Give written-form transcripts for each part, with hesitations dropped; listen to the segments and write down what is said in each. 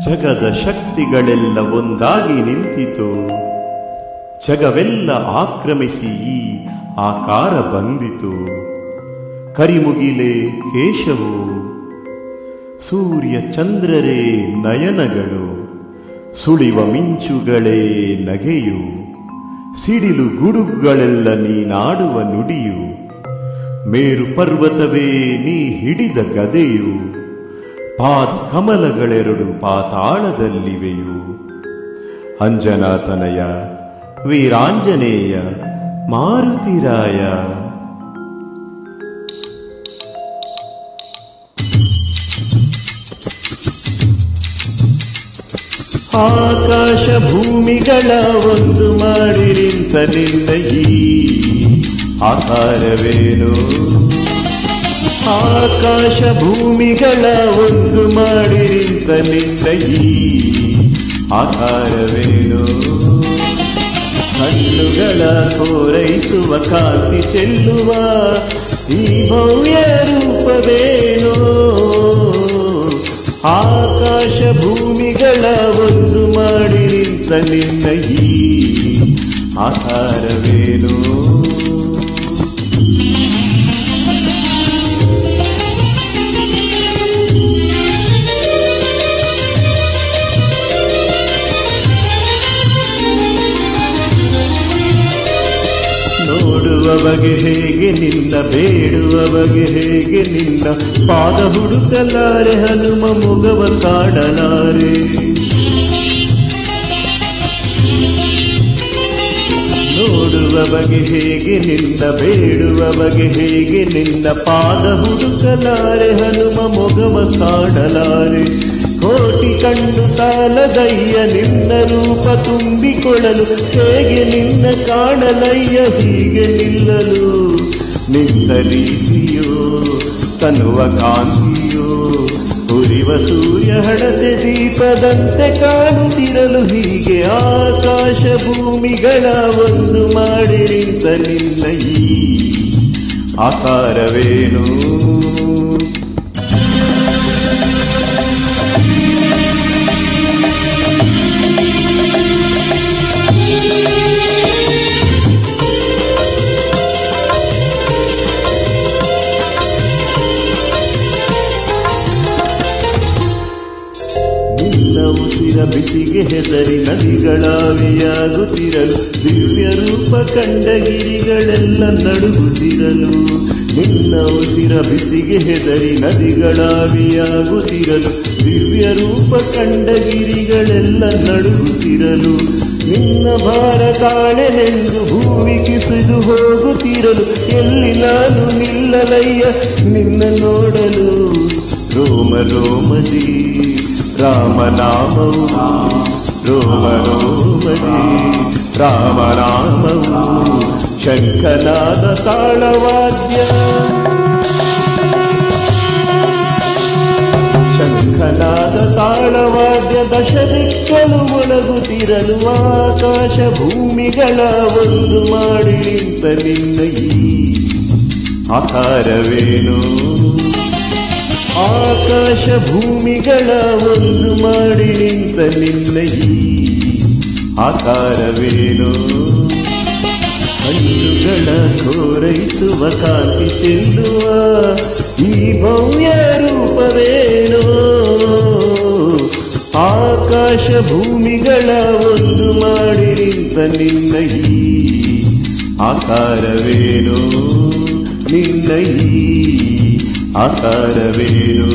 ಜಗದ ಶಕ್ತಿಗಳೆಲ್ಲ ಒಂದಾಗಿ ನಿಂತಿತು. ಜಗವೆಲ್ಲ ಆಕ್ರಮಿಸಿ ಈ ಆಕಾರ ಬಂದಿತು. ಕರಿಮುಗಿಲೆ ಕೇಶವು, ಸೂರ್ಯ ಚಂದ್ರರೇ ನಯನಗಳು, ಸುಳಿವ ಮಿಂಚುಗಳೇ ನಗೆಯು, ಸಿಡಿಲು ಗುಡುಗಳೆಲ್ಲ ನೀನಾಡುವ ನುಡಿಯು, ಮೇರು ಪರ್ವತವೇ ನೀ ಹಿಡಿದ ಗದೆಯು, ಪಾದ ಕಮಲಗಳೆರಡು ಪಾತಾಳದಲ್ಲಿವೆಯು. ಅಂಜನಾತನಯ ವೀರಾಂಜನೇಯ ಮಾರುತಿರಾಯ. ಆಕಾಶ ಭೂಮಿಗಳ ಒಂದು ಮಾಡಿ ನಿಂತ ನಿನ್ನ ಈ ಆಕಾರವೇನು? ಆಕಾಶ ಭೂಮಿಗಳ ಒಂದು ಮಾಡಿ ನಿಂತ ನಿನ್ನ ಈ ಆಕಾರವೇನು? ಕಣ್ಣುಗಳ ಕೋರೈಸುವ ಕಾಂತಿ ಚೆಲ್ಲುವ ಈ ಭವ್ಯ ರೂಪವೇನೋ? ಆಕಾಶ ಭೂಮಿಗಳ ಒಂದು ಮಾಡಿ ನಿಂತ ನಿನ್ನ ಈ ಆಕಾರವೇನು? ನೋಡುವ ಬಗೆ ಹೇಗೆ ನಿನ್ನ, ಬೇಡುವ ಬಗೆ ಹೇಗೆ ನಿನ್ನ, ಪಾದ ಹುಡುಕಲಾರೆ ಹನುಮ ಮೊಗವ ಕಾಡಲಾರೆ. ನೋಡುವ ಬಗೆ ಹೇಗೆ ನಿನ್ನ, ಬೇಡುವ ಬಗೆ ಹೇಗೆ ನಿನ್ನ, ಪಾದ ಹುಡುಕಲಾರೆ ಹನುಮ ಮೊಗವ ಕಾಡಲಾರೆ. ಕೋಟಿ ಕಣ್ಣು ಸಾಲದಯ್ಯ ನಿನ್ನ ರೂಪ ತುಂಬಿಕೊಳ್ಳಲು, ಹೇಗೆ ನಿನ್ನ ಕಾಣಲಯ್ಯ ಹೀಗೆ ನಿಲ್ಲಲು. ನಿನ್ನ ರೀತಿಯೋ ತನುವ ಕಾಂತಿಯೋ, ಉರಿವ ಸೂರ್ಯ ಹಣತೆ ದೀಪದಂತೆ ಕಾಣುತ್ತಿರಲು, ಹೀಗೆ ಆಕಾಶ ಭೂಮಿಗಳ ಒಂದು ಮಾಡಿ ನಿಂತ ನಿನ್ನ ಈ ಆಕಾರವೇನು? ಉಸಿರ ಬಿಸಿಗೆ ಹೆದರಿ ನದಿಗಳಾವಿಯಾಗುತ್ತಿರಲು, ದಿವ್ಯ ರೂಪ ಕಂಡ ಗಿರಿಗಳೆಲ್ಲ ನಡುಗುತ್ತಿರಲು. ನಿನ್ನ ಉಸಿರ ಬಿಸಿಗೆ ಹೆದರಿ ನದಿಗಳಾವಿಯಾಗುತ್ತಿರಲು, ದಿವ್ಯ ರೂಪ ಕಂಡ ಗಿರಿಗಳೆಲ್ಲ ನಡುಗುತ್ತಿರಲು. ನಿನ್ನ ಭಾರ ಕಾಣೆನೆಂದು ಭೂಮಿ ಕಿಸಿದು ಹೋಗುತ್ತಿರಲು, ಎಲ್ಲಿ ನಾನು ನಿಲ್ಲಲಯ್ಯ ನಿನ್ನ ನೋಡಲು. ರೋಮ ರೋಮದಿ ರಾಮನಾಮವು, ರೋಮ ರೋಮದಿ ರಾಮನಾಮವು, ಶಂಖನಾದ ತಾಳವಾದ್ಯ, ಶಂಖನಾದ ತಾಳವಾದ್ಯ, ದಶ ದಿಕ್ಕಲು ಮೊಳಗುತ್ತಿರಲು, ಆಕಾಶ ಭೂಮಿಗಳ ಒಂದು ಮಾಡಿ ನಿಂತ ನಿನ್ನ ಈ ಆಕಾರವೇನು? ಆಕಾಶ ಭೂಮಿಗಳ ಒಂದು ಮಾಡಿ ನಿಂತ ನಿನ್ನ ಈ ಆಕಾರವೇನು? ಕಣ್ಣುಗಳ ಕೋರೈಸುವ ಕಾಂತಿ ಚೆಲ್ಲುವ ಈ ಭವ್ಯ ರೂಪವೇನೋ? ಆಕಾಶ ಭೂಮಿಗಳ ಒಂದು ಮಾಡಿ ನಿಂತ ನಿನ್ನ ಈ ಆಕಾರವೇನು? ನಿನ್ನ ಈ ಆಕಾರವೇನು?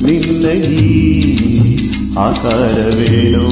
ನಿನ್ನ ಈ ಆಕಾರವೇನು?